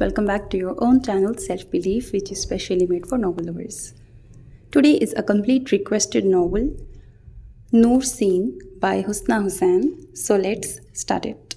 Welcome back to your own channel, Self Belief, which is specially made for novel lovers. Today is a complete requested novel, Noor Seen by Husna Hussain. So let's start it.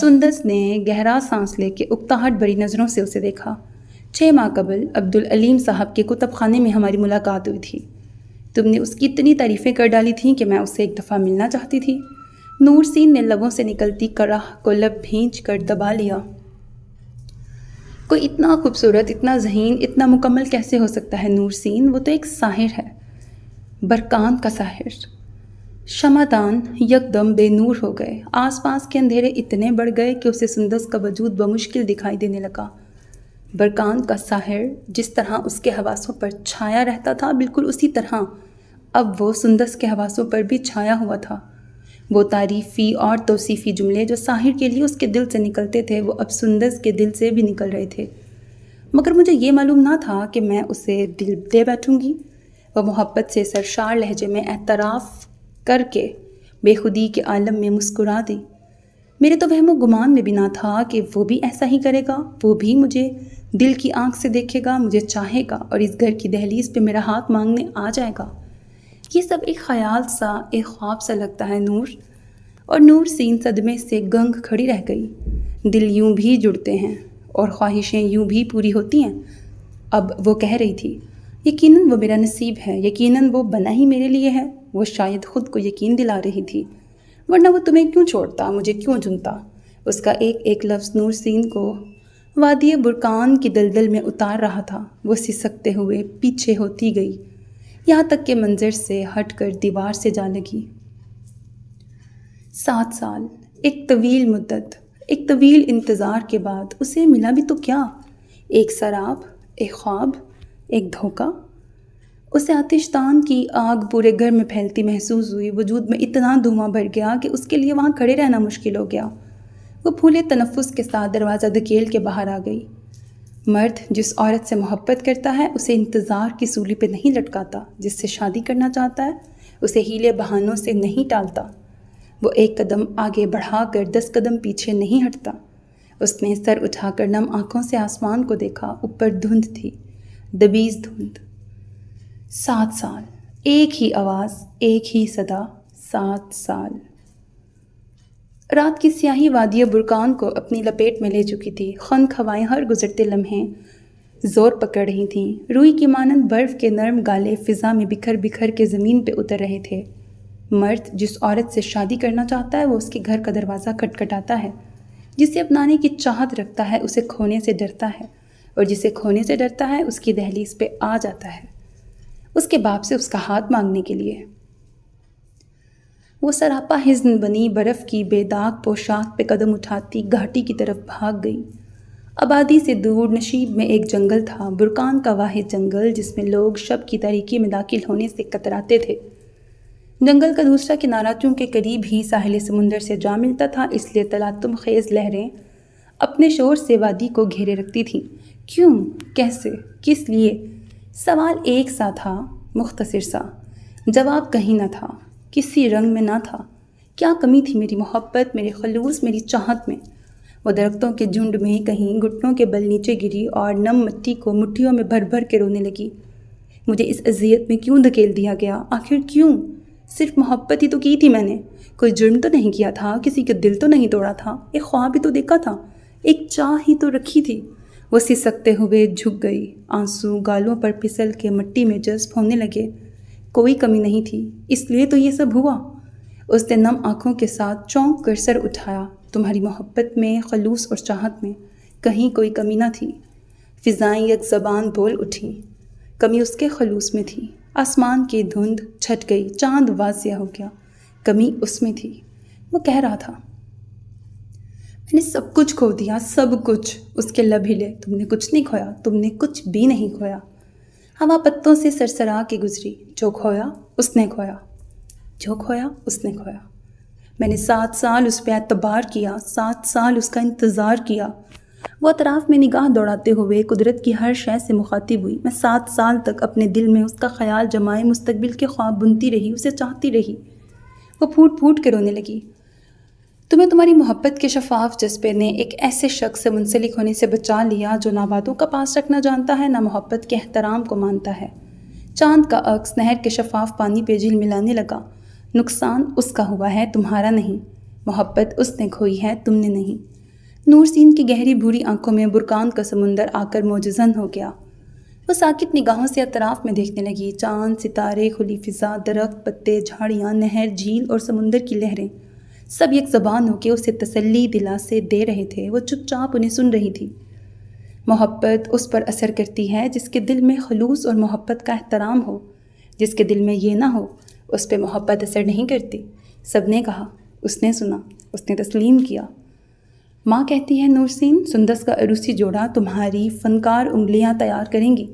سندس نے گہرا سانس لے کے اکتاہٹ بھری نظروں سے اسے دیکھا۔ 6 ماہ قبل عبدالعلیم صاحب کے کتب خانے میں ہماری ملاقات ہوئی تھی۔ تم نے اس کی اتنی تعریفیں کر ڈالی تھیں کہ میں اسے ایک دفعہ ملنا چاہتی تھی۔ نور سین نے لبوں سے نکلتی کراہ کو لب بھینچ کر دبا لیا۔ کوئی اتنا خوبصورت، اتنا ذہین، اتنا مکمل کیسے ہو سکتا ہے نور سین؟ وہ تو ایک ساحر ہے، برکان کا ساحر۔ شمعدان یکدم بے نور ہو گئے، آس پاس کے اندھیرے اتنے بڑھ گئے کہ اسے سندس کا وجود بمشکل دکھائی دینے لگا۔ برکان کا ساحر جس طرح اس کے حواسوں پر چھایا رہتا تھا، بالکل اسی طرح اب وہ سندس کے حواسوں پر بھی چھایا ہوا تھا۔ وہ تعریفی اور توصیفی جملے جو ساحر کے لیے اس کے دل سے نکلتے تھے، وہ اب سندس کے دل سے بھی نکل رہے تھے۔ مگر مجھے یہ معلوم نہ تھا کہ میں اسے دل دے بیٹھوں گی۔ وہ محبت سے سرشار لہجے میں اعتراف کر کے بے خودی کے عالم میں مسکرا دی۔ میرے تو وہم و گمان میں بھی نہ تھا کہ وہ بھی ایسا ہی کرے گا، وہ بھی مجھے دل کی آنکھ سے دیکھے گا، مجھے چاہے گا اور اس گھر کی دہلیز پہ میرا ہاتھ مانگنے آ جائے گا۔ یہ سب ایک خیال سا، ایک خواب سا لگتا ہے نور۔ اور نور سین صدمے سے گنگ کھڑی رہ گئی۔ دل یوں بھی جڑتے ہیں اور خواہشیں یوں بھی پوری ہوتی ہیں۔ اب وہ کہہ رہی تھی، یقیناً وہ میرا نصیب ہے، یقیناً وہ بنا ہی میرے لیے ہے۔ وہ شاید خود کو یقین دلا رہی تھی، ورنہ وہ تمہیں کیوں چھوڑتا، مجھے کیوں چنتا؟ اس کا ایک ایک لفظ نور سین کو وادی برکان کی دلدل میں اتار رہا تھا۔ وہ سسکتے ہوئے پیچھے ہوتی گئی، یہاں تک کہ منظر سے ہٹ کر دیوار سے جا لگی۔ 7 سال، ایک طویل مدت، ایک طویل انتظار کے بعد اسے ملا بھی تو کیا؟ ایک سراب، ایک خواب، ایک دھوکہ۔ اسے آتش دان کی آگ پورے گھر میں پھیلتی محسوس ہوئی، وجود میں اتنا دھواں بھر گیا کہ اس کے لیے وہاں کھڑے رہنا مشکل ہو گیا۔ وہ پھولے تنفس کے ساتھ دروازہ دھکیل کے باہر آ گئی۔ مرد جس عورت سے محبت کرتا ہے اسے انتظار کی سولی پہ نہیں لٹکاتا، جس سے شادی کرنا چاہتا ہے اسے ہیلے بہانوں سے نہیں ٹالتا۔ وہ ایک قدم آگے بڑھا کر 10 قدم پیچھے نہیں ہٹتا۔ اس نے سر اٹھا کر نم آنکھوں سے آسمان کو دیکھا، اوپر دھند تھی، دبیز دھند۔ 7 سال، ایک ہی آواز، ایک ہی صدا، 7 سال۔ رات کی سیاہی وادی برکان کو اپنی لپیٹ میں لے چکی تھی۔ خنک ہوائیں ہر گزرتے لمحے زور پکڑ رہی تھیں۔ روئی کی مانند برف کے نرم گالے فضا میں بکھر بکھر کے زمین پہ اتر رہے تھے۔ مرد جس عورت سے شادی کرنا چاہتا ہے وہ اس کے گھر کا دروازہ کھٹکھٹاتا ہے۔ جسے اپنانے کی چاہت رکھتا ہے اسے کھونے سے ڈرتا ہے، اور جسے کھونے سے ڈرتا ہے اس کی دہلیز پہ آ جاتا ہے، اس کے باپ سے اس کا ہاتھ مانگنے کے لیے۔ وہ سراپا حزن بنی برف کی بے داغ پوشاک پہ قدم اٹھاتی گھاٹی کی طرف بھاگ گئی۔ آبادی سے دور نشیب میں ایک جنگل تھا، برکان کا واحد جنگل جس میں لوگ شب کی تاریکی میں داخل ہونے سے کتراتے تھے۔ جنگل کا دوسرا کنارہ چونکہ قریب ہی ساحل سمندر سے جا ملتا تھا، اس لیے تلاطم خیز لہریں اپنے شور سے وادی کو گھیرے رکھتی تھیں۔ کیوں؟ کیسے؟ کس لیے؟ سوال ایک سا تھا، مختصر سا، جواب کہیں نہ تھا، کسی رنگ میں نہ تھا۔ کیا کمی تھی میری محبت، میرے خلوص، میری چاہت میں؟ وہ درختوں کے جھنڈ میں کہیں گھٹنوں کے بل نیچے گری اور نم مٹی کو مٹھیوں میں بھر بھر کے رونے لگی۔ مجھے اس اذیت میں کیوں دھکیل دیا گیا؟ آخر کیوں؟ صرف محبت ہی تو کی تھی میں نے، کوئی جرم تو نہیں کیا تھا، کسی کا دل تو نہیں توڑا تھا، ایک خواب ہی تو دیکھا تھا، ایک چاہ ہی تو رکھی تھی۔ وہ سسکتے ہوئے جھک گئی، آنسو گالوں پر پھسل کے مٹی میں جذب ہونے لگے۔ کوئی کمی نہیں تھی، اس لیے تو یہ سب ہوا۔ اس نے نم آنکھوں کے ساتھ چونک کر سر اٹھایا۔ تمہاری محبت میں، خلوص اور چاہت میں کہیں کوئی کمی نہ تھی۔ فضائیں یک زبان بول اٹھیں، کمی اس کے خلوص میں تھی۔ آسمان کی دھند چھٹ گئی، چاند واضح ہو گیا، کمی اس میں تھی۔ وہ کہہ رہا تھا، میں نے سب کچھ کھو دیا، سب کچھ۔ اس کے لب ہلے، تم نے کچھ نہیں کھویا، تم نے کچھ بھی نہیں کھویا۔ ہوا پتوں سے سرسرا کے گزری، جو کھویا اس نے کھویا، جو کھویا اس نے کھویا۔ میں نے 7 سال اس پہ اعتبار کیا، 7 سال اس کا انتظار کیا۔ وہ اطراف میں نگاہ دوڑاتے ہوئے قدرت کی ہر شے سے مخاطب ہوئی۔ میں 7 سال تک اپنے دل میں اس کا خیال جمائے مستقبل کے خواب بنتی رہی، اسے چاہتی رہی۔ وہ پھوٹ پھوٹ کے رونے لگی۔ تمہیں تمہاری محبت کے شفاف جذبے نے ایک ایسے شخص سے منسلک ہونے سے بچا لیا جو نہ باتوں کا پاس رکھنا جانتا ہے، نہ محبت کے احترام کو مانتا ہے۔ چاند کا عکس نہر کے شفاف پانی پہ جھلملانے لگا۔ نقصان اس کا ہوا ہے، تمہارا نہیں۔ محبت اس نے کھوئی ہے، تم نے نہیں۔ نور سین کی گہری بھوری آنکھوں میں برقان کا سمندر آ کر معجزن ہو گیا۔ وہ ساکت نگاہوں سے اطراف میں دیکھنے لگی۔ چاند، ستارے، کھلی فضا، درخت، پتے، جھاڑیاں، نہر، جھیل اور سمندر کی لہریں سب یک زبان ہو کے اسے تسلی دلاسے دے رہے تھے۔ وہ چپ چاپ انہیں سن رہی تھی۔ محبت اس پر اثر کرتی ہے جس کے دل میں خلوص اور محبت کا احترام ہو۔ جس کے دل میں یہ نہ ہو اس پہ محبت اثر نہیں کرتی۔ سب نے کہا، اس نے سنا، اس نے تسلیم کیا۔ ماں کہتی ہے نور سین، سندس کا عروسی جوڑا تمہاری فنکار انگلیاں تیار کریں گی۔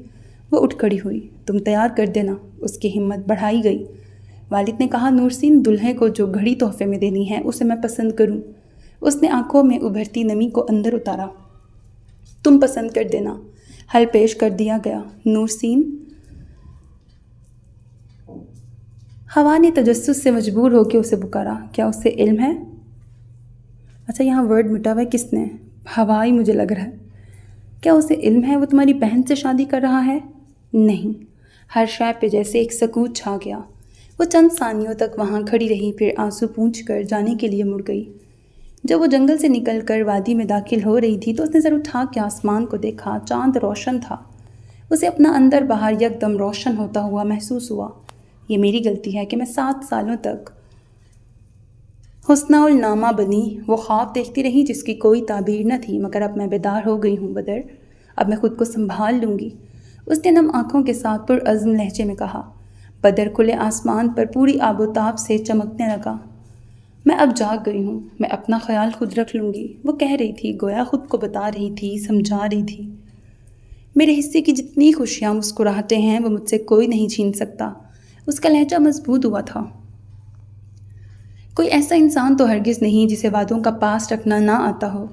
وہ اٹھ کھڑی ہوئی۔ تم تیار کر دینا۔ اس کی ہمت بڑھائی گئی۔ والد نے کہا، نور سین، دلہے کو جو گھڑی تحفے میں دینی ہے اسے میں پسند کروں۔ اس نے آنکھوں میں ابھرتی نمی کو اندر اتارا۔ تم پسند کر دینا۔ حل پیش کر دیا گیا۔ نور سین۔ ہوا نے تجسس سے مجبور ہو کے اسے پکارا، کیا اسے علم ہے؟ اچھا، یہاں ورڈ مٹا ہوا ہے، کس نے؟ ہوا ہی مجھے لگ رہا ہے۔ کیا اسے علم ہے وہ تمہاری بہن سے شادی کر رہا ہے؟ نہیں۔ ہر شے پہ جیسے ایک سکوت چھا گیا۔ وہ چند ثانیوں تک وہاں کھڑی رہی، پھر آنسو پونچھ کر جانے کے لیے مڑ گئی۔ جب وہ جنگل سے نکل کر وادی میں داخل ہو رہی تھی تو اس نے سر اٹھا کے آسمان کو دیکھا۔ چاند روشن تھا۔ اسے اپنا اندر باہر یکدم روشن ہوتا ہوا محسوس ہوا۔ یہ میری غلطی ہے کہ میں 7 سالوں تک حسنہ النامہ بنی وہ خواب دیکھتی رہی جس کی کوئی تعبیر نہ تھی، مگر اب میں بیدار ہو گئی ہوں بدر، اب میں خود کو سنبھال لوں گی۔ اس نے نم آنکھوں کے ساتھ پرعزم لہجے میں کہا۔ بدر کھلے آسمان پر پوری آب و تاب سے چمکنے لگا۔ میں اب جاگ گئی ہوں، میں اپنا خیال خود رکھ لوں گی، وہ کہہ رہی تھی، گویا خود کو بتا رہی تھی، سمجھا رہی تھی۔ میرے حصے کی جتنی خوشیاں، مسکراہٹیں ہیں وہ مجھ سے کوئی نہیں چھین سکتا۔ اس کا لہجہ مضبوط ہوا تھا۔ کوئی ایسا انسان تو ہرگز نہیں جسے وعدوں کا پاس رکھنا نہ آتا ہو۔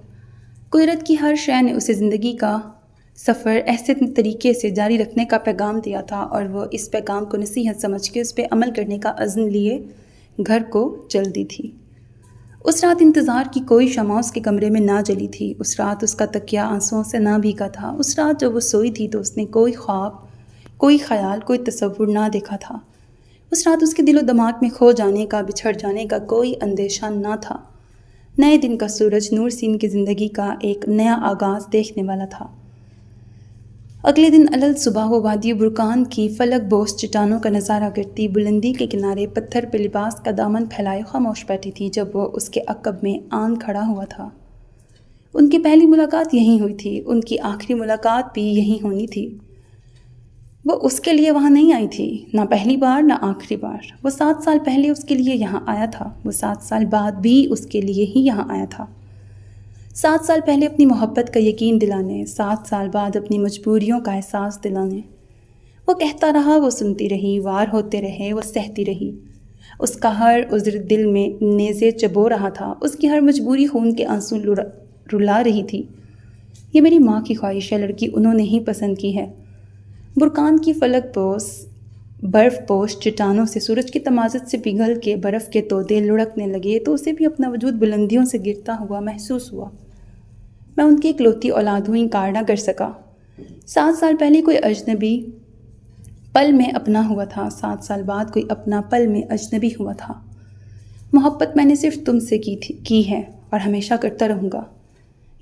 قدرت کی ہر شے نے اسے زندگی کا سفر ایسے طریقے سے جاری رکھنے کا پیغام دیا تھا اور وہ اس پیغام کو نصیحت سمجھ کے اس پہ عمل کرنے کا عزم لیے گھر کو چل دی تھی۔ اس رات انتظار کی کوئی شمع اس کے کمرے میں نہ جلی تھی۔ اس رات اس کا تکیہ آنسوؤں سے نہ بھیگا تھا۔ اس رات جب وہ سوئی تھی تو اس نے کوئی خواب، کوئی خیال، کوئی تصور نہ دیکھا تھا۔ اس رات اس کے دل و دماغ میں کھو جانے کا، بچھڑ جانے کا کوئی اندیشہ نہ تھا۔ نئے دن کا سورج نور سین کی زندگی کا ایک نیا آغاز دیکھنے والا تھا۔ اگلے دن علل صبح وہ وادی برقان کی فلک بوس چٹانوں کا نظارہ کرتی بلندی کے کنارے پتھر پہ لباس کا دامن پھیلائے خاموش بیٹھی تھی جب وہ اس کے عقب میں آن کھڑا ہوا تھا۔ ان کی پہلی ملاقات یہیں ہوئی تھی، ان کی آخری ملاقات بھی یہیں ہونی تھی۔ وہ اس کے لیے وہاں نہیں آئی تھی، نہ پہلی بار نہ آخری بار۔ وہ 7 سال پہلے اس کے لیے یہاں آیا تھا، وہ 7 سال بعد بھی اس کے لیے ہی یہاں آیا تھا۔ 7 سال پہلے اپنی محبت کا یقین دلانے، 7 سال بعد اپنی مجبوریوں کا احساس دلانے۔ وہ کہتا رہا، وہ سنتی رہی، وار ہوتے رہے، وہ سہتی رہی۔ اس کا ہر عذر دل میں نیزے چبو رہا تھا، اس کی ہر مجبوری خون کے آنسو رلا رہی تھی۔ یہ میری ماں کی خواہش ہے، لڑکی انہوں نے ہی پسند کی ہے۔ برقان کی فلک بوس برف پوش چٹانوں سے سورج کی تمازت سے پگھل کے برف کے تودے لڑکنے لگے تو اسے بھی اپنا وجود بلندیوں سے گرتا ہوا محسوس ہوا۔ میں ان کی اکلوتی اولاد ہوں، انکار نہ کر سکا۔ 7 سال پہلے کوئی اجنبی پل میں اپنا ہوا تھا، 7 سال بعد کوئی اپنا پل میں اجنبی ہوا تھا۔ محبت میں نے صرف تم سے کی ہے اور ہمیشہ کرتا رہوں گا۔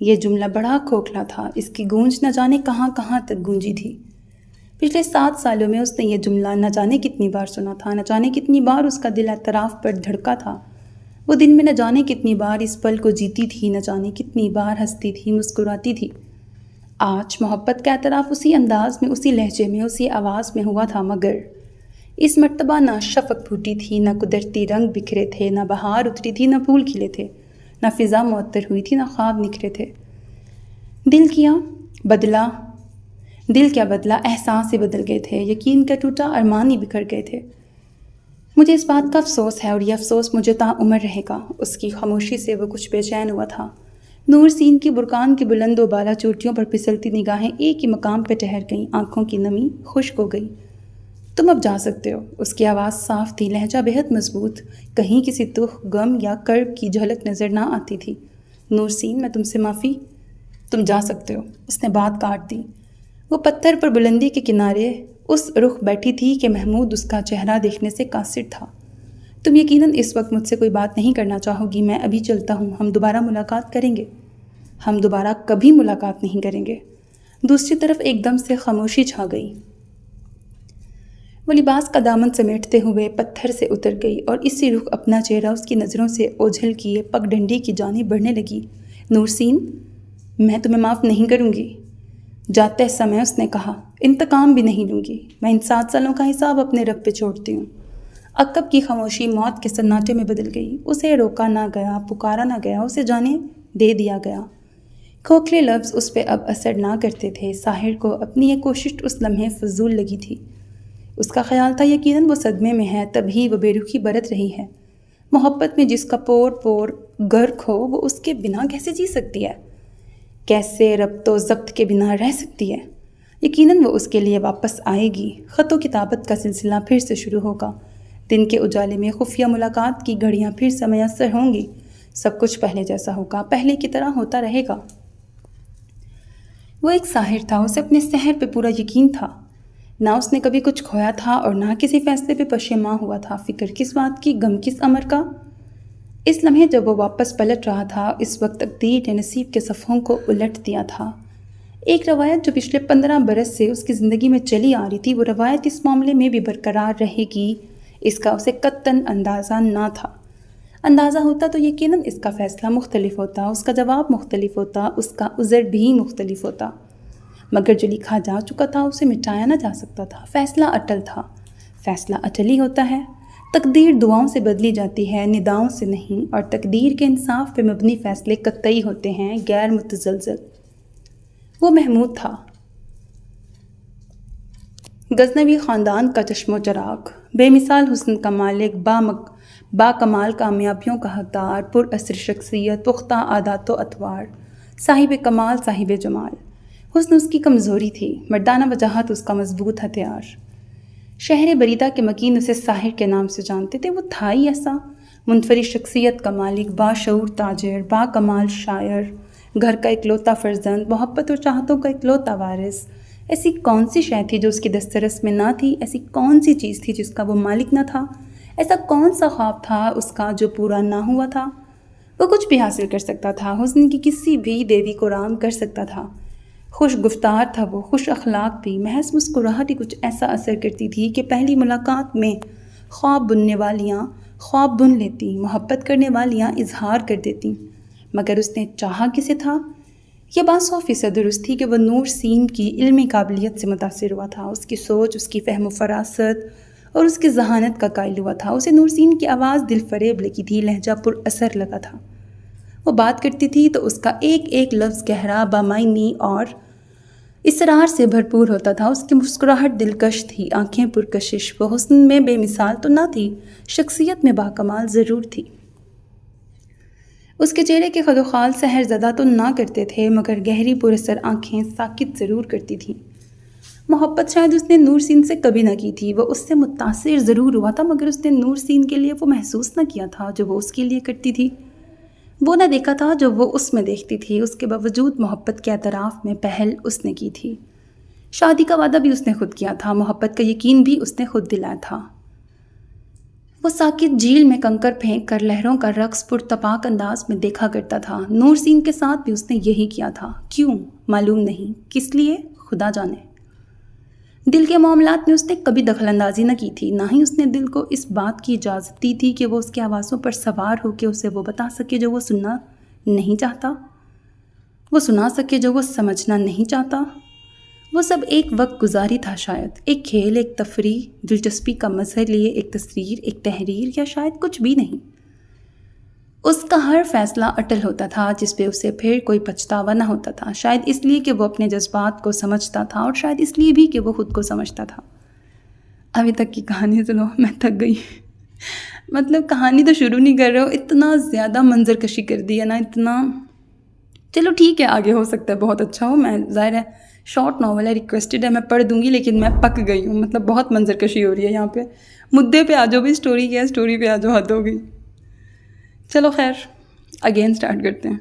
یہ جملہ بڑا کھوکھلا تھا، اس کی گونج نہ جانے کہاں کہاں تک گونجی تھی۔ پچھلے 7 سالوں میں اس نے یہ جملہ نہ جانے کتنی بار سنا تھا، نہ جانے کتنی بار اس کا دل اعتراف پر دھڑکا تھا۔ وہ دن میں نہ جانے کتنی بار اس پل کو جیتی تھی، نہ جانے کتنی بار ہنستی تھی، مسکراتی تھی۔ آج محبت کا اعتراف اسی انداز میں، اسی لہجے میں، اسی آواز میں ہوا تھا، مگر اس مرتبہ نہ شفق پھوٹی تھی، نہ قدرتی رنگ بکھرے تھے، نہ بہار اتری تھی، نہ پھول کھلے تھے، نہ فضا معطر ہوئی تھی، نہ خواب نکھرے تھے۔ دل کیا بدلا، احساس ہی بدل گئے تھے، یقین کا ٹوٹا، ارمان ہی بکھر گئے تھے۔ مجھے اس بات کا افسوس ہے اور یہ افسوس مجھے تعمر رہے گا۔ اس کی خاموشی سے وہ کچھ بے چین ہوا تھا۔ نور سین کی برقان کی بلند و بالا چوٹیوں پر پھسلتی نگاہیں ایک ہی مقام پہ ٹھہر گئیں، آنکھوں کی نمی خشک ہو گئی۔ تم اب جا سکتے ہو۔ اس کی آواز صاف تھی، لہجہ بہت مضبوط، کہیں کسی دکھ، غم یا کرب کی جھلک نظر نہ آتی تھی۔ نور سین، میں تم سے معافی، تم جا سکتے ہو۔ اس نے بات کاٹ دی۔ وہ پتھر پر بلندی کے کنارے اس رخ بیٹھی تھی کہ محمود اس کا چہرہ دیکھنے سے قاصر تھا۔ تم یقیناً اس وقت مجھ سے کوئی بات نہیں کرنا چاہو گی، میں ابھی چلتا ہوں، ہم دوبارہ ملاقات کریں گے۔ ہم دوبارہ کبھی ملاقات نہیں کریں گے۔ دوسری طرف ایک دم سے خاموشی چھا گئی۔ وہ لباس کا دامن سمیٹتے ہوئے پتھر سے اتر گئی اور اسی رخ اپنا چہرہ اس کی نظروں سے اوجھل کیے پگ ڈنڈی کی جانب بڑھنے لگی۔ نورسین، میں تمہیں معاف نہیں کروں گی، جاتے سمے اس نے کہا۔ انتقام بھی نہیں لوں گی، میں ان 7 سالوں کا حساب اپنے رب پہ چھوڑتی ہوں۔ عقب کی خاموشی موت کے سناٹے میں بدل گئی۔ اسے روکا نہ گیا، پکارا نہ گیا، اسے جانے دے دیا گیا۔ کھوکھلے لفظ اس پہ اب اثر نہ کرتے تھے۔ ساحر کو اپنی یہ کوشش اس لمحے فضول لگی تھی۔ اس کا خیال تھا یقیناً وہ صدمے میں ہے، تبھی وہ بے رخی برت رہی ہے۔ محبت میں جس کا پور پور غرق ہو وہ اس کے بنا کیسے جی سکتی ہے؟ کیسے ربط و ضبط کے بنا رہ سکتی ہے؟ یقیناً وہ اس کے لیے واپس آئے گی۔ خط و کتابت کا سلسلہ پھر سے شروع ہوگا۔ دن کے اجالے میں خفیہ ملاقات کی گھڑیاں پھر سے میسر ہوں گی۔ سب کچھ پہلے جیسا ہوگا، پہلے کی طرح ہوتا رہے گا۔ وہ ایک ساحر تھا، اسے اپنے سحر پہ پورا یقین تھا۔ نہ اس نے کبھی کچھ کھویا تھا اور نہ کسی فیصلے پہ پشیماں ہوا تھا۔ فکر کس بات کی، غم کس امر کا؟ اس لمحے جب وہ واپس پلٹ رہا تھا، اس وقت تقدیر نے نصیب کے صفحوں کو الٹ دیا تھا۔ ایک روایت جو پچھلے 15 برس سے اس کی زندگی میں چلی آ رہی تھی، وہ روایت اس معاملے میں بھی برقرار رہے گی، اس کا اسے قطعاً اندازہ نہ تھا۔ اندازہ ہوتا تو یقیناً اس کا فیصلہ مختلف ہوتا، اس کا جواب مختلف ہوتا، اس کا عذر بھی مختلف ہوتا، مگر جو لکھا جا چکا تھا اسے مٹایا نہ جا سکتا تھا۔ فیصلہ اٹل تھا، فیصلہ اٹل ہی ہوتا ہے۔ تقدیر دعاؤں سے بدلی جاتی ہے، نداؤں سے نہیں، اور تقدیر کے انصاف پہ مبنی فیصلے قطعی ہوتے ہیں، غیر متزلزل۔ وہ محمود تھا، غزنوی خاندان کا چشم و چراغ، بے مثال حسن کا مالک، با کمال کامیابیوں کا حقدار، پر اثر شخصیت، پختہ عادات و اطوار، صاحب کمال، صاحب جمال۔ حسن اس کی کمزوری تھی، مردانہ وجاہت اس کا مضبوط ہتھیار۔ شہر بریدہ کے مکین اسے ساحر کے نام سے جانتے تھے۔ وہ تھا ہی ایسا، منفرد شخصیت کا مالک، باشعور تاجر، با کمال شاعر، گھر کا اکلوتا فرزند، محبت اور چاہتوں کا اکلوتا وارث۔ ایسی کون سی شے تھی جو اس کی دسترس میں نہ تھی؟ ایسی کون سی چیز تھی جس کا وہ مالک نہ تھا؟ ایسا کون سا خواب تھا اس کا جو پورا نہ ہوا تھا؟ وہ کچھ بھی حاصل کر سکتا تھا، حسن کی کسی بھی دیوی کو رام کر سکتا تھا۔ خوش گفتار تھا وہ، خوش اخلاق بھی، محض مسکراہٹ ہی کچھ ایسا اثر کرتی تھی کہ پہلی ملاقات میں خواب بننے والیاں خواب بن لیتیں، محبت کرنے والیاں اظہار کر دیتیں۔ مگر اس نے چاہا کسے تھا؟ یہ بات 100% درست تھی کہ وہ نورسین کی علمی قابلیت سے متاثر ہوا تھا، اس کی سوچ، اس کی فہم و فراست اور اس کی ذہانت کا قائل ہوا تھا۔ اسے نورسین کی آواز دل فریب لگی تھی، لہجہ پر اثر لگا تھا۔ وہ بات کرتی تھی تو اس کا ایک ایک لفظ گہرا، بامعنی اور اسرار سے بھرپور ہوتا تھا۔ اس کی مسکراہٹ دلکش تھی، آنکھیں پرکشش۔ وہ حسن میں بے مثال تو نہ تھی، شخصیت میں باکمال ضرور تھی۔ اس کے چہرے کے خد و خال سحر زدہ تو نہ کرتے تھے، مگر گہری پراثر آنکھیں ساکت ضرور کرتی تھیں۔ محبت شاید اس نے نورسین سے کبھی نہ کی تھی، وہ اس سے متاثر ضرور ہوا تھا، مگر اس نے نورسین کے لیے وہ محسوس نہ کیا تھا جو وہ اس کے لیے کرتی تھی، وہ نہ دیکھا تھا جو وہ اس میں دیکھتی تھی۔ اس کے باوجود محبت کے اعتراف میں پہل اس نے کی تھی۔ شادی کا وعدہ بھی اس نے خود کیا تھا، محبت کا یقین بھی اس نے خود دلایا تھا۔ وہ ساکت جھیل میں کنکر پھینک کر لہروں کا رقص پرتپاک انداز میں دیکھا کرتا تھا۔ نورسین کے ساتھ بھی اس نے یہی کیا تھا۔ کیوں؟ معلوم نہیں، کس لیے؟ خدا جانے۔ دل کے معاملات میں اس نے کبھی دخل اندازی نہ کی تھی، نہ ہی اس نے دل کو اس بات کی اجازت دی تھی کہ وہ اس کے آوازوں پر سوار ہو کے اسے وہ بتا سکے جو وہ سننا نہیں چاہتا، وہ سنا سکے جو وہ سمجھنا نہیں چاہتا۔ وہ سب ایک وقت گزاری تھا، شاید ایک کھیل، ایک تفریح، دلچسپی کا مظہر لیے ایک تصویر، ایک تحریر، یا شاید کچھ بھی نہیں۔ اس کا ہر فیصلہ اٹل ہوتا تھا جس پہ اسے پھر کوئی پچھتاوا نہ ہوتا تھا، شاید اس لیے کہ وہ اپنے جذبات کو سمجھتا تھا، اور شاید اس لیے بھی کہ وہ خود کو سمجھتا تھا۔ ابھی تک کی کہانی سنو، میں تھک گئی۔ مطلب کہانی تو شروع نہیں کر رہے ہو، اتنا زیادہ منظر کشی کر دی ہے نا، اتنا۔ چلو ٹھیک ہے، آگے ہو سکتا ہے بہت اچھا ہو، میں ظاہر ہے شارٹ ناول ہے، ریکویسٹڈ ہے، میں پڑھ دوں گی، لیکن میں پک گئی ہوں، مطلب بہت منظر کشی ہو رہی ہے یہاں پہ۔ مدعے پہ آ جاؤ بھی، اسٹوری کیا ہے، اسٹوری پہ آ جاؤ، حد ہوگی۔ چلو خیر، اگین سٹارٹ کرتے ہیں۔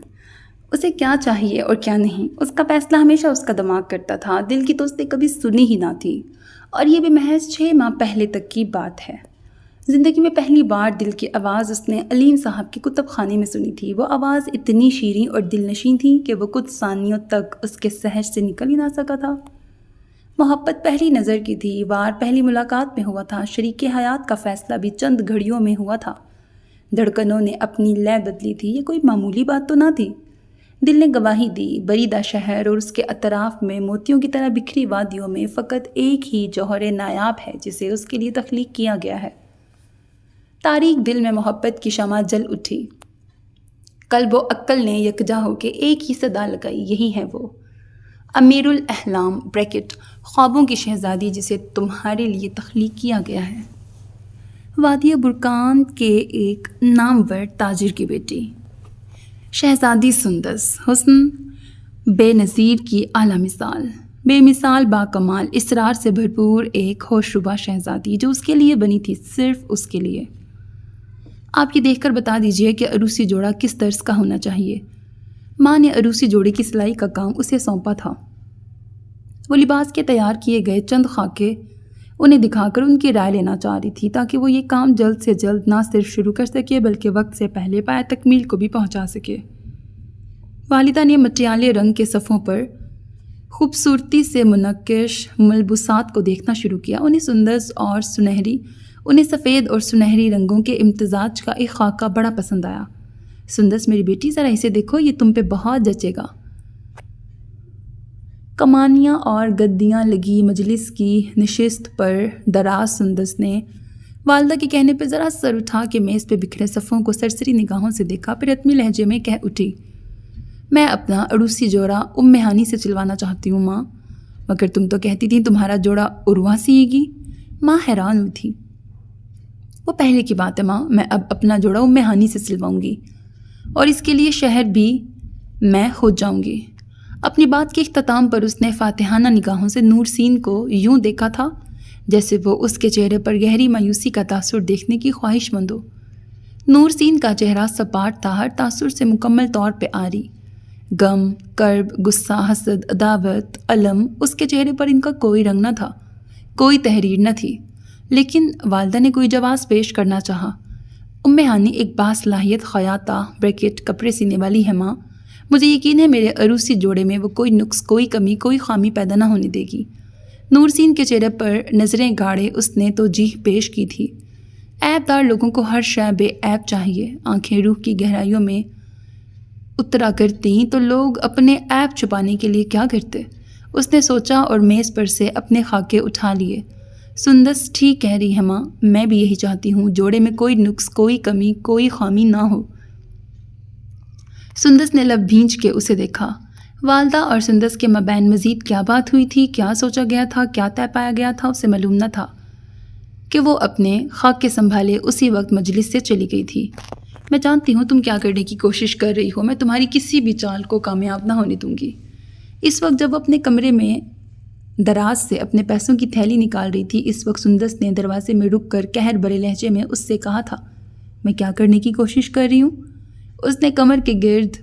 اسے کیا چاہیے اور کیا نہیں، اس کا فیصلہ ہمیشہ اس کا دماغ کرتا تھا، دل کی تو اس نے کبھی سنی ہی نہ تھی، اور یہ بھی محض 6 ماہ پہلے تک کی بات ہے۔ زندگی میں پہلی بار دل کی آواز اس نے علیم صاحب کے کتب خانے میں سنی تھی۔ وہ آواز اتنی شیریں اور دل نشیں تھی کہ وہ کچھ ثانیوں تک اس کے سحر سے نکل ہی نہ سکا تھا۔ محبت پہلی نظر کی تھی، وار پہلی ملاقات میں ہوا تھا، شریک حیات کا فیصلہ بھی چند گھڑیوں میں ہوا تھا۔ دھڑکنوں نے اپنی لے بدلی تھی، یہ کوئی معمولی بات تو نہ تھی۔ دل نے گواہی دی، بریدہ شہر اور اس کے اطراف میں موتیوں کی طرح بکھری وادیوں میں فقط ایک ہی جوہر نایاب ہے جسے اس کے لیے تخلیق کیا گیا ہے۔ تاریک دل میں محبت کی شمع جل اٹھی۔ قلب و عقل نے یکجا ہو کے ایک ہی صدا لگائی، یہی ہے وہ امیر الاحلام خوابوں کی شہزادی جسے تمہارے لیے تخلیق کیا گیا ہے۔ وادی برکان کے ایک نامور تاجر کی بیٹی شہزادی سندس، حسن بے نظیر کی اعلیٰ مثال، بے مثال با کمال اسرار سے بھرپور ایک ہوشربا شہزادی جو اس کے لیے بنی تھی، صرف اس کے لیے۔ آپ یہ دیکھ کر بتا دیجئے کہ عروسی جوڑا کس طرز کا ہونا چاہیے۔ ماں نے عروسی جوڑے کی سلائی کا کام اسے سونپا تھا۔ وہ لباس کے تیار کیے گئے چند خاکے انہیں دکھا کر ان کی رائے لینا چاہ رہی تھی تاکہ وہ یہ کام جلد سے جلد نہ صرف شروع کر سکے بلکہ وقت سے پہلے پائے تکمیل کو بھی پہنچا سکے۔ والدہ نے مٹیالے رنگ کے صفوں پر خوبصورتی سے منقش ملبوسات کو دیکھنا شروع کیا۔ انہیں سفید اور سنہری رنگوں کے امتزاج کا ایک خاکہ بڑا پسند آیا۔ سندس میری بیٹی ذرا اسے دیکھو، یہ تم پہ بہت جچے گا۔ کمانیاں اور گدیاں لگی مجلس کی نشست پر دراز سندس نے والدہ کے کہنے پہ ذرا سر اٹھا کے میز پہ بکھرے صفوں کو سرسری نگاہوں سے دیکھا، پھر حتمی لہجے میں کہہ اٹھی، میں اپنا عروسی جوڑا ہانی سے سلوانا چاہتی ہوں ماں، مگر تم تو کہتی تھی تمہارا جوڑا عروہ سیے گی۔ ماں حیران ہوئی تھی۔ وہ پہلے کی بات ہے ماں، میں اب اپنا جوڑا ہانی سے سلواؤں گی اور اس کے لیے شہر بھی میں ہو جاؤں گی۔ اپنی بات کے اختتام پر اس نے فاتحانہ نگاہوں سے نور سین کو یوں دیکھا تھا جیسے وہ اس کے چہرے پر گہری مایوسی کا تاثر دیکھنے کی خواہش مند ہو۔ نور سین کا چہرہ سپاٹ تھا، ہر تاثر سے مکمل طور پہ عاری۔ غم، کرب، غصہ، حسد، عداوت، الم، اس کے چہرے پر ان کا کوئی رنگ نہ تھا، کوئی تحریر نہ تھی۔ لیکن والدہ نے کوئی جواز پیش کرنا چاہا۔ ہانی ایک باصلاحیت خیاطہ کپڑے سینے والی ہے ماں، مجھے یقین ہے میرے عروسی جوڑے میں وہ کوئی نقص، کوئی کمی، کوئی خامی پیدا نہ ہونے دے گی۔ نور سین کے چہرے پر نظریں گاڑے اس نے توجیح پیش کی تھی۔ عیب دار لوگوں کو ہر شے بے عیب چاہیے۔ آنکھیں روح کی گہرائیوں میں اترا کرتی تو لوگ اپنے عیب چھپانے کے لیے کیا کرتے؟ اس نے سوچا اور میز پر سے اپنے خاکے اٹھا لیے۔ سندس ٹھیک کہہ رہی ہے ماں، میں بھی یہی چاہتی ہوں، جوڑے میں کوئی نقص، کوئی کمی، کوئی خامی نہ ہو۔ سندس نے لب بھینچ کے اسے دیکھا۔ والدہ اور سندس کے مابین مزید کیا بات ہوئی تھی، کیا سوچا گیا تھا، کیا طے پایا گیا تھا، اسے معلوم نہ تھا کہ وہ اپنے خاکے سنبھالے اسی وقت مجلس سے چلی گئی تھی۔ میں جانتی ہوں تم کیا کرنے کی کوشش کر رہی ہو، میں تمہاری کسی بھی چال کو کامیاب نہ ہونے دوں گی۔ اس وقت جب وہ اپنے کمرے میں دراز سے اپنے پیسوں کی تھیلی نکال رہی تھی، اس وقت سندس نے دروازے میں رک کر قہر بھرے لہجے میں اس سے کہا تھا، میں کیا کرنے کی کوشش کر رہی ہوں؟ اس نے کمر کے گرد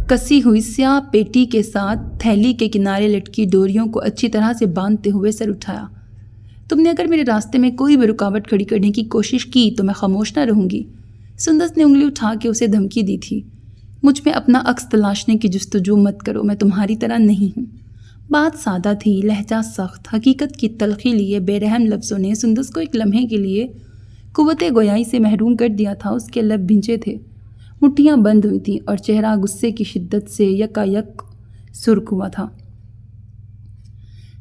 کسی ہوئی سیاہ پیٹی کے ساتھ تھیلی کے کنارے لٹکی ڈوریوں کو اچھی طرح سے باندھتے ہوئے سر اٹھایا۔ تم نے اگر میرے راستے میں کوئی بھی رکاوٹ کھڑی کرنے کی کوشش کی تو میں خاموش نہ رہوں گی۔ سندس نے انگلی اٹھا کے اسے دھمکی دی تھی، مجھ میں اپنا عکس تلاشنے کی جستجو مت کرو، میں تمہاری طرح نہیں ہوں۔ بات سادہ تھی، لہجہ سخت، حقیقت کی تلخی لیے بے رحم لفظوں نے سندس کو ایک لمحے کے لیے قوت گویائی سے محروم کر دیا تھا۔ اس کے لب بھینچے تھے، مٹھیاں بند ہوئی تھیں اور چہرہ غصے کی شدت سے یکایک سرخ ہوا تھا۔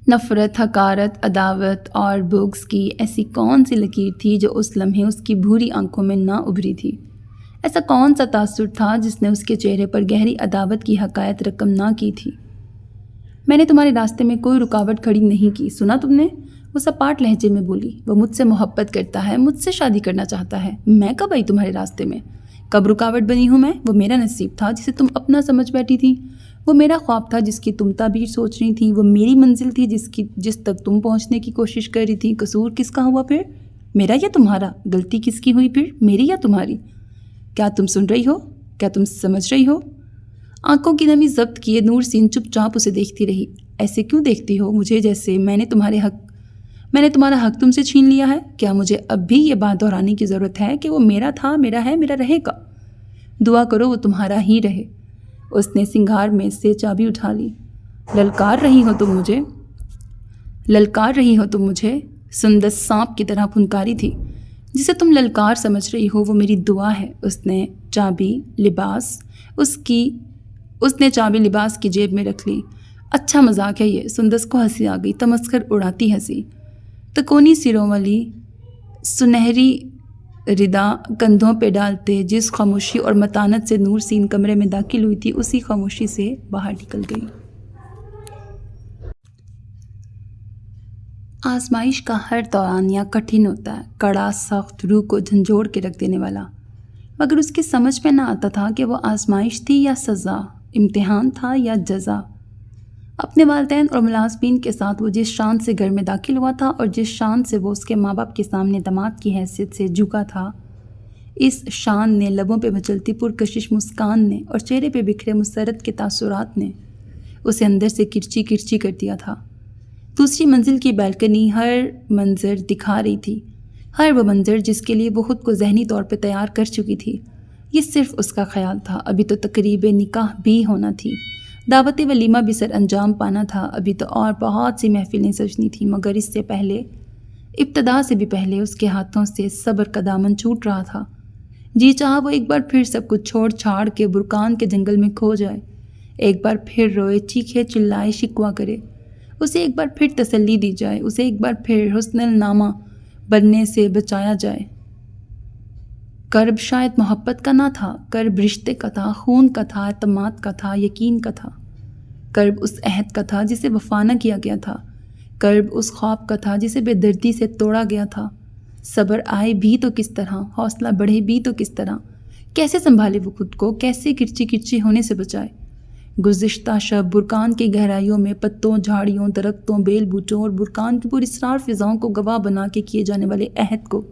نفرت، حقارت، عداوت اور بغض کی ایسی کون سی لکیر تھی جو اس لمحے اس کی بھوری آنکھوں میں نہ ابھری تھی؟ ایسا کون سا تاثر تھا جس نے اس کے چہرے پر گہری عداوت کی حقائق رقم نہ کی تھی؟ میں نے تمہارے راستے میں کوئی رکاوٹ کھڑی نہیں کی، سنا تم نے؟ وہ سپاٹ لہجے میں بولی۔ وہ مجھ سے محبت کرتا ہے، مجھ سے شادی کرنا چاہتا ہے، میں کب آئی تمہارے راستے میں؟ کب رکاوٹ بنی ہوں میں؟ وہ میرا نصیب تھا جسے تم اپنا سمجھ بیٹھی تھی، وہ میرا خواب تھا جس کی تم تعبیر سوچ رہی تھی، وہ میری منزل تھی جس تک تم پہنچنے کی کوشش کر رہی تھی۔ قصور کس کا ہوا پھر؟ میرا یا تمہارا؟ غلطی کس کی ہوئی پھر، میری یا تمہاری؟ کیا تم سن رہی ہو؟ کیا تم سمجھ رہی ہو؟ آنکھوں کی نمی ضبط کیے نور سین چپ چاپ اسے دیکھتی رہی۔ ایسے کیوں دیکھتی ہو مجھے جیسے میں نے تمہارے حق میں نے تمہارا حق تم سے چھین لیا ہے؟ کیا مجھے اب بھی یہ بات دہرانے کی ضرورت ہے کہ وہ میرا تھا، میرا ہے، میرا رہے گا؟ دعا کرو وہ تمہارا ہی رہے۔ اس نے سنگھار میں سے چابی اٹھا لی۔ للکار رہی ہو تم مجھے، للکار رہی ہو تم مجھے؟ سندس سانپ کی طرح پھنکاری تھی۔ جسے تم للکار سمجھ رہی ہو وہ میری دعا ہے۔ اس نے چابی لباس کی جیب میں رکھ لی۔ اچھا مذاق ہے یہ۔ سندس کو ہنسی آ گئی، تمسخر اڑاتی ہنسی۔ تکونی سروں والی سنہری ردا کندھوں پہ ڈالتے جس خاموشی اور متانت سے نور سین کمرے میں داخل ہوئی تھی، اسی خاموشی سے باہر نکل گئی۔ آزمائش کا ہر دورانیہ کٹھن ہوتا ہے، کڑا، سخت، روح کو جھنجھوڑ کے رکھ دینے والا، مگر اس کی سمجھ میں نہ آتا تھا کہ وہ آزمائش تھی یا سزا، امتحان تھا یا جزا۔ اپنے والدین اور ملازمین کے ساتھ وہ جس شان سے گھر میں داخل ہوا تھا اور جس شان سے وہ اس کے ماں باپ کے سامنے داماد کی حیثیت سے جھکا تھا، اس شان نے، لبوں پہ مچلتی پرکشش مسکان نے اور چہرے پہ بکھرے مسرت کے تاثرات نے اسے اندر سے کرچی کرچی کر دیا تھا۔ دوسری منزل کی بیلکنی ہر منظر دکھا رہی تھی، ہر وہ منظر جس کے لیے وہ خود کو ذہنی طور پہ تیار کر چکی تھی۔ یہ صرف اس کا خیال تھا۔ ابھی تو تقریب نکاح بھی ہونا تھی، دعوت ولیمہ بھی سر انجام پانا تھا، ابھی تو اور بہت سی محفلیں سجنی تھیں، مگر اس سے پہلے، ابتدا سے بھی پہلے، اس کے ہاتھوں سے صبر کا دامن چھوٹ رہا تھا۔ جی چاہا وہ ایک بار پھر سب کچھ چھوڑ چھاڑ کے برکان کے جنگل میں کھو جائے، ایک بار پھر روئے، چیخے، چلائے، شکوہ کرے، اسے ایک بار پھر تسلی دی جائے، اسے ایک بار پھر حسن النامہ بننے سے بچایا جائے۔ کرب شاید محبت کا نہ تھا، کرب رشتے کا تھا، خون کا تھا، اعتماد کا تھا، یقین کا تھا۔ کرب اس عہد کا تھا جسے وفا نہ کیا گیا تھا، کرب اس خواب کا تھا جسے بے دردی سے توڑا گیا تھا۔ صبر آئے بھی تو کس طرح، حوصلہ بڑھے بھی تو کس طرح، کیسے سنبھالے وہ خود کو، کیسے کرچی کرچی ہونے سے بچائے۔ گزشتہ شب برکان کی گہرائیوں میں پتوں، جھاڑیوں، درختوں، بیل بوٹوں اور برکان کی پراسرار فضاؤں کو گواہ بنا کے کیے جانے والے عہد کو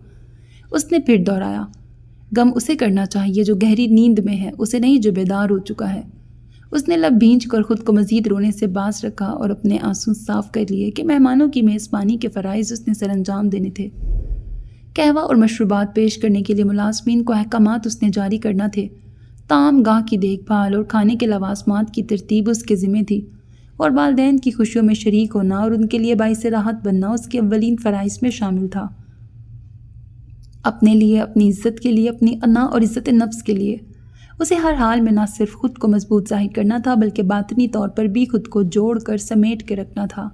اس نے پھر دہرایا۔ غم اسے کرنا چاہیے جو گہری نیند میں ہے، اسے نہیں جو بیدار ہو چکا ہے۔ اس نے لب بھینچ کر خود کو مزید رونے سے باز رکھا اور اپنے آنسو صاف کر لیے کہ مہمانوں کی میزبانی کے فرائض اس نے سر انجام دینے تھے۔ قہوہ اور مشروبات پیش کرنے کے لیے ملازمین کو احکامات اس نے جاری کرنا تھے۔ طعام گاہ کی دیکھ بھال اور کھانے کے لوازمات کی ترتیب اس کے ذمہ تھی، اور والدین کی خوشیوں میں شریک ہونا اور ان کے لیے باعث راحت بننا اس کے اولین فرائض میں شامل تھا۔ اپنے لیے، اپنی عزت کے لیے، اپنی انا اور عزت نفس کے لیے اسے ہر حال میں نہ صرف خود کو مضبوط ظاہر کرنا تھا بلکہ باطنی طور پر بھی خود کو جوڑ کر سمیٹ کے رکھنا تھا۔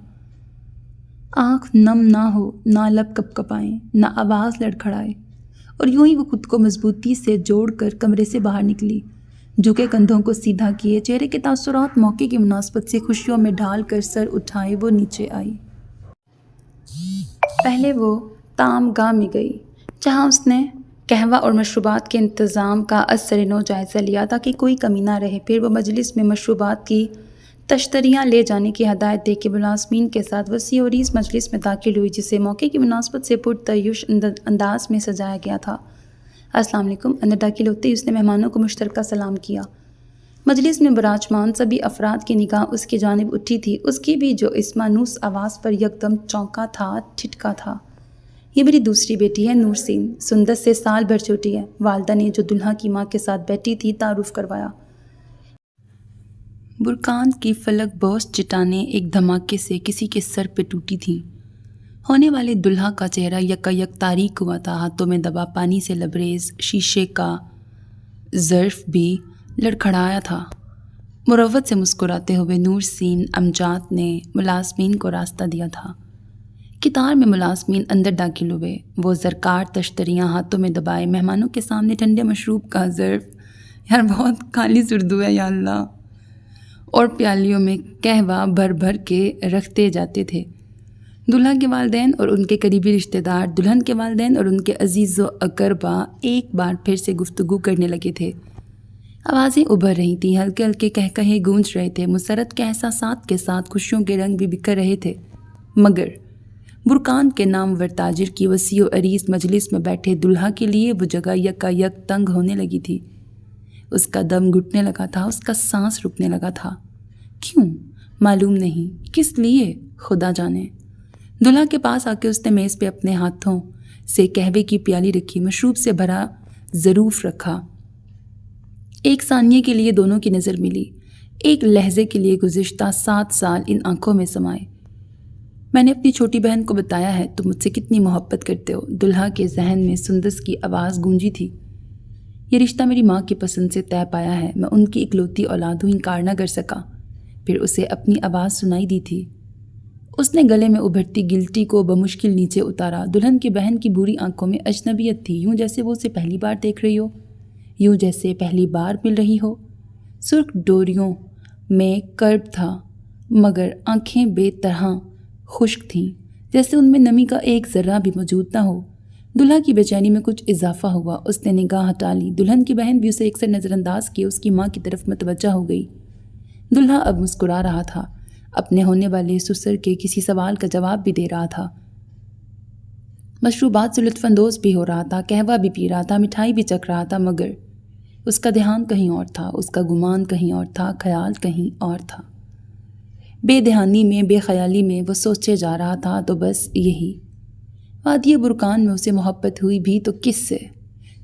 آنکھ نم نہ ہو، نہ لب کپ کپائیں، نہ آواز لڑکھڑائے، اور یوں ہی وہ خود کو مضبوطی سے جوڑ کر کمرے سے باہر نکلی، جھکے کندھوں کو سیدھا کیے، چہرے کے تاثرات موقع کی مناسبت سے خوشیوں میں ڈھال کر سر اٹھائے وہ نیچے آئی۔ پہلے وہ طعام گاہ میں گئی، جہاں اس نے قہوہ اور مشروبات کے انتظام کا از سر نو جائزہ لیا تاکہ کوئی کمی نہ رہے۔ پھر وہ مجلس میں مشروبات کی تشتریاں لے جانے کی ہدایت دے کے ملازمین کے ساتھ وسیع و عریض مجلس میں داخل ہوئی، جسے موقع کی مناسبت سے پرتعیش انداز میں سجایا گیا تھا۔ السلام علیکم۔ اندر داخل ہوتے ہی اس نے مہمانوں کو مشترکہ سلام کیا۔ مجلس میں براجمان سبھی افراد کی نگاہ اس کی جانب اٹھی تھی، اس کی بھی، جو اس مانوس آواز پر یکدم چونکا تھا، ٹھٹکا تھا۔ یہ میری دوسری بیٹی ہے، نورسین، سندس سے سال بھر چھوٹی ہے، والدہ نے، جو دلہا کی ماں کے ساتھ بیٹھی تھی، تعارف کروایا۔ برکان کی فلک بوس چٹانیں ایک دھماکے سے کسی کے سر پہ ٹوٹی تھیں۔ ہونے والے دلہا کا چہرہ یکایک تاریک ہوا تھا، ہاتھوں میں دبا پانی سے لبریز شیشے کا ظرف بھی لڑکھڑایا تھا۔ مروت سے مسکراتے ہوئے نورسین امجاد نے ملازمین کو راستہ دیا تھا۔ قطار میں ملازمین اندر داخل ہوئے، وہ زرکار تشتریاں ہاتھوں میں دبائے مہمانوں کے سامنے ٹھنڈے مشروب کا ظرف، یار بہت خالص اردو ہے یا اللہ، اور پیالیوں میں قہوہ بھر بھر کے رکھتے جاتے تھے۔ دلہا کے والدین اور ان کے قریبی رشتہ دار، دلہن کے والدین اور ان کے عزیز و اقربا ایک بار پھر سے گفتگو کرنے لگے تھے۔ آوازیں ابھر رہی تھیں، ہلکے ہلکے کہکہے گونج رہے تھے، مسرت کے احساسات کے ساتھ خوشیوں کے رنگ بھی بکھر رہے تھے، مگر برکان کے نامور تاجر کی وسیع و عریض مجلس میں بیٹھے دلہا کے لیے وہ جگہ یکایک تنگ ہونے لگی تھی۔ اس کا دم گھٹنے لگا تھا، اس کا سانس رکنے لگا تھا۔ کیوں؟ معلوم نہیں، کس لیے؟ خدا جانے۔ دلہا کے پاس آ کے اس نے میز پہ اپنے ہاتھوں سے قہوے کی پیالی رکھی، مشروب سے بھرا ظروف رکھا۔ ایک ثانیے کے لیے دونوں کی نظر ملی، ایک لحظے کے لیے گزشتہ 7 سال ان آنکھوں میں سمائے۔ میں نے اپنی چھوٹی بہن کو بتایا ہے تم مجھ سے کتنی محبت کرتے ہو، دلہا کے ذہن میں سندس کی آواز گونجی تھی۔ یہ رشتہ میری ماں کی پسند سے طے پایا ہے، میں ان کی اکلوتی اولاد ہوں، انکار نہ کر سکا۔ پھر اسے اپنی آواز سنائی دی تھی۔ اس نے گلے میں ابھرتی گلٹی کو بمشکل نیچے اتارا۔ دلہن کی بہن کی بری آنکھوں میں اجنبیت تھی، یوں جیسے وہ اسے پہلی بار دیکھ رہی ہو، یوں جیسے پہلی بار مل رہی ہو۔ سرخ ڈوریوں میں کرب تھا، مگر آنکھیں بے طرح خشک تھیں، جیسے ان میں نمی کا ایک ذرہ بھی موجود نہ ہو۔ دلہا کی بے چینی میں کچھ اضافہ ہوا، اس نے نگاہ ہٹا لی۔ دلہن کی بہن بھی اسے اکثر نظر انداز کیے اس کی ماں کی طرف متوجہ ہو گئی۔ دلہا اب مسکرا رہا تھا، اپنے ہونے والے سسر کے کسی سوال کا جواب بھی دے رہا تھا، مشروبات سے لطف اندوز بھی ہو رہا تھا، قہوہ بھی پی رہا تھا، مٹھائی بھی چکھ رہا تھا، مگر اس کا دھیان کہیں اور تھا، اس کا گمان کہیں اور تھا، خیال کہیں اور تھا۔ بے دھیانی میں، بے خیالی میں وہ سوچے جا رہا تھا تو بس یہی۔ وادی برکان میں اسے محبت ہوئی بھی تو کس سے؟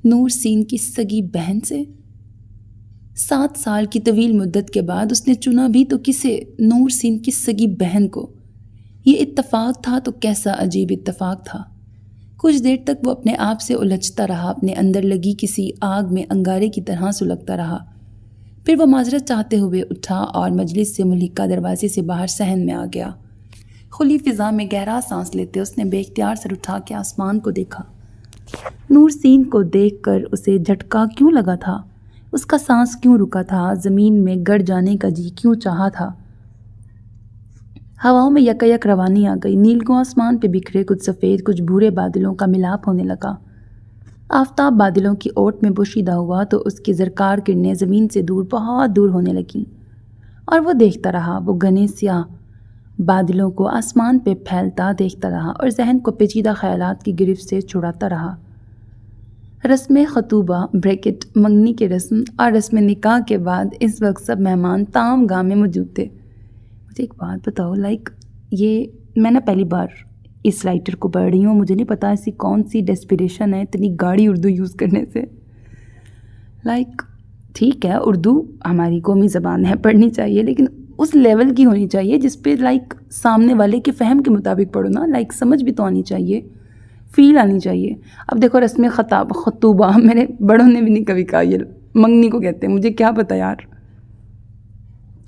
نور سین کی سگی بہن سے؟ 7 سال کی طویل مدت کے بعد اس نے چنا بھی تو کسے؟ نور سین کی سگی بہن کو۔ یہ اتفاق تھا تو کیسا عجیب اتفاق تھا۔ کچھ دیر تک وہ اپنے آپ سے الجھتا رہا، اپنے اندر لگی کسی آگ میں انگارے کی طرح سلگتا رہا۔ پھر وہ معذرت چاہتے ہوئے اٹھا اور مجلس سے ملحقہ دروازے سے باہر صحن میں آ گیا۔ کھلی فضا میں گہرا سانس لیتے اس نے بے اختیار سر اٹھا کے آسمان کو دیکھا۔ نور سین کو دیکھ کر اسے جھٹکا کیوں لگا تھا؟ اس کا سانس کیوں رکا تھا؟ زمین میں گڑ جانے کا جی کیوں چاہا تھا؟ ہواؤں میں یکایک روانی آ گئی، نیلگوں آسمان پہ بکھرے کچھ سفید کچھ بھورے بادلوں کا ملاپ ہونے لگا۔ آفتاب بادلوں کی اوٹ میں پوشیدہ ہوا تو اس کی زرکار کرنیں زمین سے دور، بہت دور ہونے لگیں، اور وہ دیکھتا رہا، وہ گھنے سیاہ بادلوں کو آسمان پہ پھیلتا دیکھتا رہا اور ذہن کو پیچیدہ خیالات کی گرفت سے چھڑاتا رہا۔ رسم خطوبہ بریکٹ منگنی کی رسم اور رسم نکاح کے بعد اس وقت سب مہمان تام گاہ میں موجود تھے۔ مجھے ایک بات بتاؤ، یہ میں نے پہلی بار اس رائٹر کو پڑھ رہی ہوں، مجھے نہیں پتا ایسی کون سی ڈیسپریشن ہے اتنی گاڑی اردو یوز کرنے سے۔ ٹھیک ہے، اردو ہماری قومی زبان ہے، پڑھنی چاہیے، لیکن اس لیول کی ہونی چاہیے جس پہ سامنے والے کے فہم کے مطابق پڑھو نا، سمجھ بھی تو آنی چاہیے، فیل آنی چاہیے۔ اب دیکھو رسم خطوبہ میرے بڑوں نے بھی نہیں کبھی کہا، یہ منگنی کو کہتے ہیں، مجھے کیا پتہ یار۔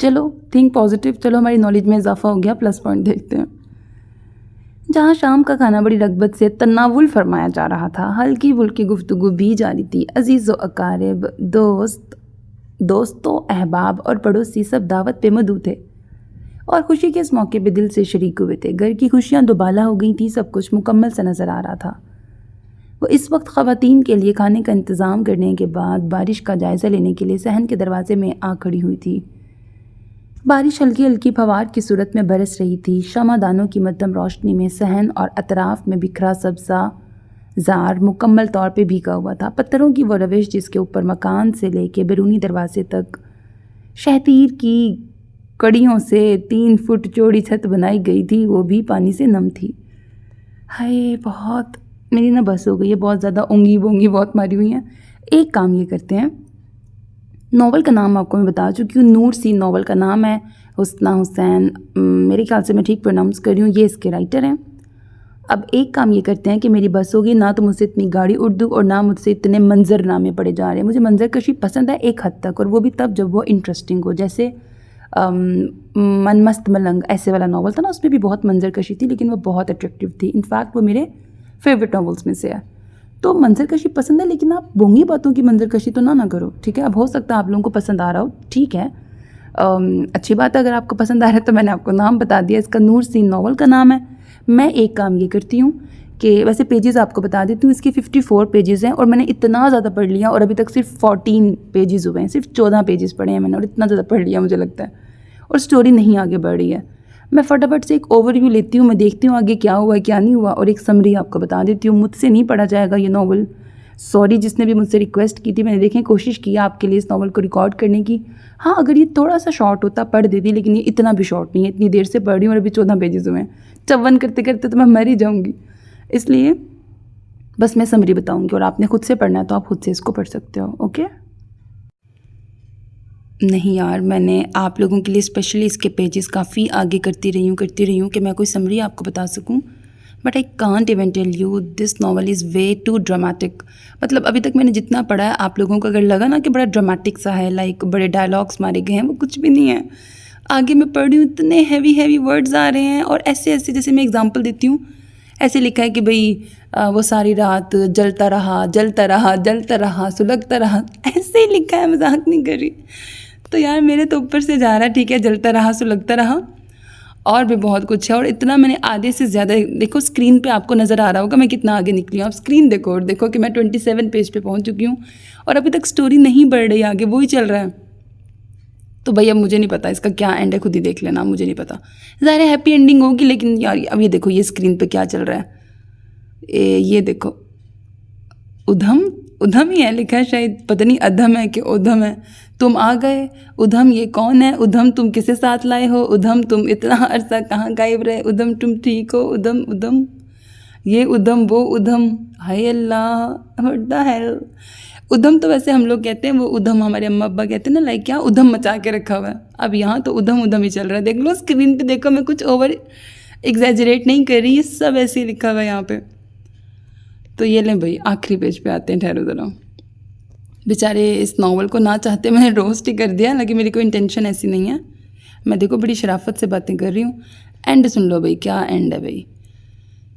چلو تھنک پازیٹیو، چلو ہماری نالج میں اضافہ ہو گیا، پلس پوائنٹ دیکھتے ہیں۔ جہاں شام کا کھانا بڑی رغبت سے تناول فرمایا جا رہا تھا، ہلکی پھلکی گفتگو بھی جاری تھی۔ عزیز و اقارب، دوستوں، احباب اور پڑوسی سب دعوت پہ مدعو تھے اور خوشی کے اس موقع پہ دل سے شریک ہوئے تھے۔ گھر کی خوشیاں دوبالا ہو گئی تھیں، سب کچھ مکمل سے نظر آ رہا تھا۔ وہ اس وقت خواتین کے لیے کھانے کا انتظام کرنے کے بعد بارش کا جائزہ لینے کے لیے صحن کے دروازے میں آ کھڑی ہوئی تھی۔ بارش ہلکی ہلکی پھوار کی صورت میں برس رہی تھی۔ شمع دانوں کی مدھم روشنی میں صحن اور اطراف میں بکھرا سبزہ زار مکمل طور پہ بھیگا ہوا تھا۔ پتھروں کی وہ روش جس کے اوپر مکان سے لے کے بیرونی دروازے تک شہتیر کی کڑیوں سے 3 فٹ چوڑی چھت بنائی گئی تھی، وہ بھی پانی سے نم تھی۔ ہائے، بہت میری نا بس ہو گئی ہے، بہت زیادہ اونگی بونگی بہت ماری ہوئی ہیں۔ ایک کام یہ کرتے ہیں، ناول کا نام آپ کو میں بتا چکی ہوں، نور سین ناول کا نام ہے۔ حسنہ حسین، میرے خیال سے میں ٹھیک پروناؤنس کر رہی ہوں، یہ اس کے رائٹر ہیں۔ اب ایک کام یہ کرتے ہیں کہ میری بس ہوگی، نہ تو مجھ سے اتنی گاڑی اردو اور نہ مجھ سے اتنے منظر نامے پڑے جا رہے ہیں۔ مجھے منظر کشی پسند ہے ایک حد تک، اور وہ بھی تب جب وہ انٹرسٹنگ ہو، جیسے من مست ملنگ ایسے والا ناول تھا نا، اس میں بھی بہت منظر کشی تھی لیکن وہ بہت اٹریکٹیو تھی، انفیکٹ وہ میرے فیوریٹ ناولس میں سے ہے۔ تو منظر کشی پسند ہے، لیکن آپ بونگی باتوں کی منظر کشی تو نہ کرو، ٹھیک ہے؟ اب ہو سکتا ہے آپ لوگوں کو پسند آ رہا ہو، ٹھیک ہے، اچھی بات ہے۔ اگر آپ کو پسند آ رہا ہے تو میں نے آپ کو نام بتا دیا، اس کا نور سین ناول کا نام ہے۔ میں ایک کام یہ کرتی ہوں کہ ویسے پیجز آپ کو بتا دیتی ہوں، اس کے 54 پیجز ہیں اور میں نے اتنا زیادہ پڑھ لیا، اور ابھی تک صرف 14 پیجز ہوئے ہیں، صرف 14 پیجز پڑھے ہیں میں نے، اور اتنا زیادہ پڑھ لیا مجھے لگتا ہے، اور سٹوری نہیں آگے بڑھ رہی ہے۔ میں فٹافٹ سے ایک اوور ویو لیتی ہوں، میں دیکھتی ہوں آگے کیا ہوا کیا نہیں ہوا، اور ایک سمری آپ کو بتا دیتی ہوں۔ مجھ سے نہیں پڑھا جائے گا یہ ناول، سوری جس نے بھی مجھ سے ریکویسٹ کی تھی. میں نے دیکھیں کوشش کی آپ کے لیے اس ناول کو ریکارڈ کرنے کی. ہاں اگر یہ تھوڑا سا شارٹ ہوتا پڑھ دیتی, لیکن یہ اتنا بھی شارٹ نہیں ہے. اتنی دیر سے پڑھ رہی ہوں اور ابھی 14 پیجز ہوئے ہیں. 54 کرتے کرتے تو میں مر ہی جاؤں گی. اس لیے بس میں سمری بتاؤں گی اور آپ نے خود سے پڑھنا ہے تو آپ خود سے اس کو پڑھ سکتے ہو. اوکے نہیں یار, میں نے آپ لوگوں کے لیے اسپیشلی اس کے پیجز کافی آگے کرتی رہی ہوں کہ میں کوئی سمری آپ کو بتا سکوں. But I can't even tell you this novel is way too dramatic. مطلب ابھی تک میں نے جتنا پڑھا ہے آپ لوگوں کو اگر لگا نا کہ بڑا ڈرامیٹک سا ہے, لائک بڑے ڈائلاگس مارے گئے ہیں, وہ کچھ بھی نہیں ہے. آگے میں پڑھ رہی ہوں اتنے ہیوی ورڈز آ رہے ہیں, اور ایسے جیسے میں اگزامپل دیتی ہوں ایسے لکھا ہے کہ بھئی وہ ساری رات جلتا رہا سلگتا رہا, ایسے ہی لکھا ہے, مذاق نہیں کر رہی. تو یار میرے تو اوپر سے جا رہا ہے, ٹھیک ہے, جلتا رہا سلگتا رہا, اور بھی بہت کچھ ہے. اور اتنا میں نے آدھے سے زیادہ, دیکھو اسکرین پہ آپ کو نظر آ رہا ہوگا میں کتنا آگے نکلی ہوں. آپ اسکرین دیکھو اور دیکھو کہ میں 27 پیج پہ پہنچ چکی ہوں, اور ابھی تک سٹوری نہیں بڑھ رہی آگے, وہی چل رہا ہے. تو بھئی اب مجھے نہیں پتا اس کا کیا اینڈ ہے, خود ہی دیکھ لینا, مجھے نہیں پتا. ظاہر ہے ہیپی اینڈنگ ہوگی, لیکن یار اب یہ دیکھو یہ اسکرین پہ کیا چل رہا ہے, یہ دیکھو ادھم ہی ہے لکھا ہے, شاید پتہ نہیں ادھم ہے کہ ادھم ہے. تم آ گئے ادھم, یہ کون ہے ادھم, تم کسے ساتھ لائے ہو ادھم, تم اتنا عرصہ کہاں غائب رہے ادھم, تم ٹھیک ہو ادھم, یہ ادھم وہ ادھم, ہائے اللہ what the hell. ادھم تو ویسے ہم لوگ کہتے ہیں, وہ ادھم ہمارے اماں ابا کہتے ہیں نا, لائک کیا ادھم مچا کے رکھا ہوا ہے. اب یہاں تو ادھم ہی چل رہا ہے, دیکھ لو اسکرین پہ دیکھو, میں کچھ اوور ایگزیجریٹ نہیں کر رہی, یہ سب ایسے ہی لکھا ہوا ہے یہاں پہ. تو یہ لیں بھائی آخری پیج پہ آتے ہیں, ٹھہرو ذرا. بیچارے اس ناول کو نہ چاہتے میں نے روسٹ ہی کر دیا, حالانکہ میری کوئی انٹینشن ایسی نہیں ہے. میں دیکھو بڑی شرافت سے باتیں کر رہی ہوں. اینڈ سن لو بھائی, کیا اینڈ ہے بھائی,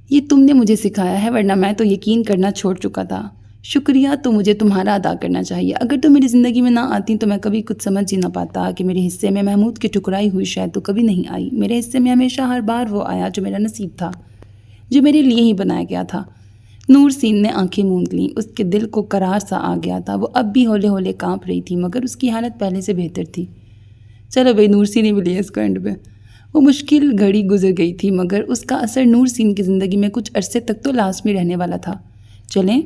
یہ تم نے مجھے سکھایا ہے, ورنہ میں تو یقین کرنا چھوڑ چکا تھا. شکریہ تو مجھے تمہارا ادا کرنا چاہیے. اگر تم میری زندگی میں نہ آتی تو میں کبھی کچھ سمجھ ہی نہ پاتا کہ میرے حصے میں محمود کی ٹکرائی ہوئی شاید تو کبھی نہیں آئی. میرے حصے میں ہمیشہ ہر بار وہ آیا جو میرا نصیب تھا, جو میرے لیے ہی بنایا گیا تھا. نور سین نے آنکھیں موند لیں, اس کے دل کو قرار سا آ گیا تھا. وہ اب بھی ہولے ہولے کانپ رہی تھی, مگر اس کی حالت پہلے سے بہتر تھی. چلو بھائی نور سین ہی ملی ہے اس کو اینڈ پہ. وہ مشکل گھڑی گزر گئی تھی, مگر اس کا اثر نور سین کی زندگی میں کچھ عرصے تک تو لازمی رہنے والا تھا. چلیں.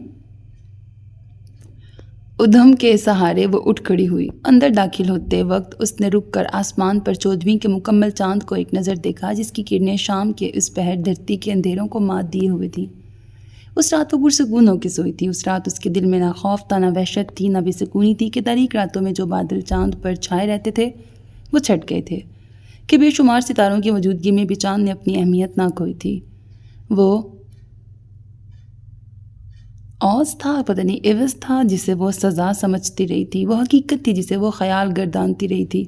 ادھم کے سہارے وہ اٹھ کھڑی ہوئی. اندر داخل ہوتے وقت اس نے رک کر آسمان پر 14ویں کے مکمل چاند کو ایک نظر دیکھا, جس کی کرنیں شام کے اس پہر دھرتی کے اندھیروں کو مات دیے ہوئے تھیں. اس رات وہ پرسکون ہو کے سوئی تھی. اس رات اس کے دل میں نہ خوف تھا, نہ وحشت تھی, نہ بے سکونی تھی کہ تاریک راتوں میں جو بادل چاند پر چھائے رہتے تھے وہ چھٹ گئے تھے, کہ بے شمار ستاروں کی موجودگی میں بھی چاند نے اپنی اہمیت نہ کھوئی تھی. وہ اوز تھا, پتہ نہیں عوض تھا, جسے وہ سزا سمجھتی رہی تھی. وہ حقیقت تھی جسے وہ خیال گردانتی رہی تھی.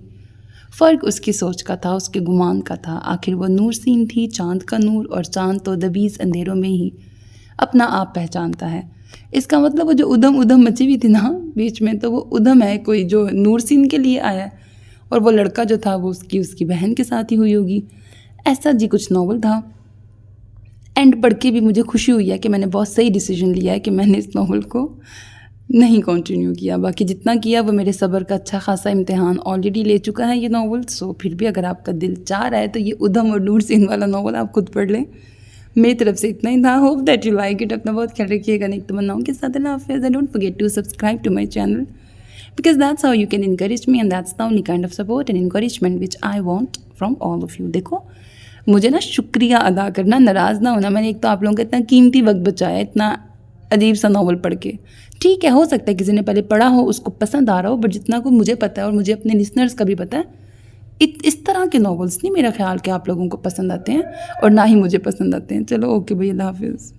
فرق اس کی سوچ کا تھا, اس کے گمان کا تھا. آخر وہ نور سین تھی, چاند کا نور, اور چاند تو دبیز اندھیروں میں ہی اپنا آپ پہچانتا ہے. اس کا مطلب وہ جو ادھم مچی ہوئی تھی نا بیچ میں, تو وہ ادھم ہے کوئی جو نور سین کے لیے آیا ہے, اور وہ لڑکا جو تھا وہ اس کی بہن کے ساتھ ہی ہوئی ہوگی. ایسا جی کچھ ناول تھا. اینڈ پڑھ کے بھی مجھے خوشی ہوئی ہے کہ میں نے بہت صحیح ڈیسیجن لیا ہے کہ میں نے اس ناول کو نہیں کنٹینیو کیا. باقی جتنا کیا وہ میرے صبر کا اچھا خاصا امتحان آلریڈی لے چکا ہے یہ ناول. سو پھر بھی اگر آپ کا دل چاہ رہا ہے تو یہ ادھم اور نور سین والا ناول آپ خود پڑھ لیں. میری طرف سے اتنا ہی تھا. Hope that you like it. اپنا بہت خیال رکھیے گا. نیک تمناؤں کے ساتھ اللہ حافظ. And don't forget to subscribe to my channel, because that's how you can encourage me, and that's the only kind of support and encouragement which I want from all of you. دیکھو مجھے نا شکریہ ادا کرنا, ناراض نہ ہونا. میں نے ایک تو آپ لوگوں کا اتنا قیمتی وقت بچایا اتنا عجیب سا ناول پڑھ کے. ٹھیک ہے, ہو سکتا ہے کسی نے پہلے پڑھا ہو اس کو پسند آ رہا ہو, بٹ جتنا کو مجھے پتہ ہے اور مجھے اپنے لسنرز کا بھی پتہ ہے, اس طرح کے ناولز نہیں میرا خیال کہ آپ لوگوں کو پسند آتے ہیں, اور نہ ہی مجھے پسند آتے ہیں. چلو اوکے بھائی, اللہ حافظ.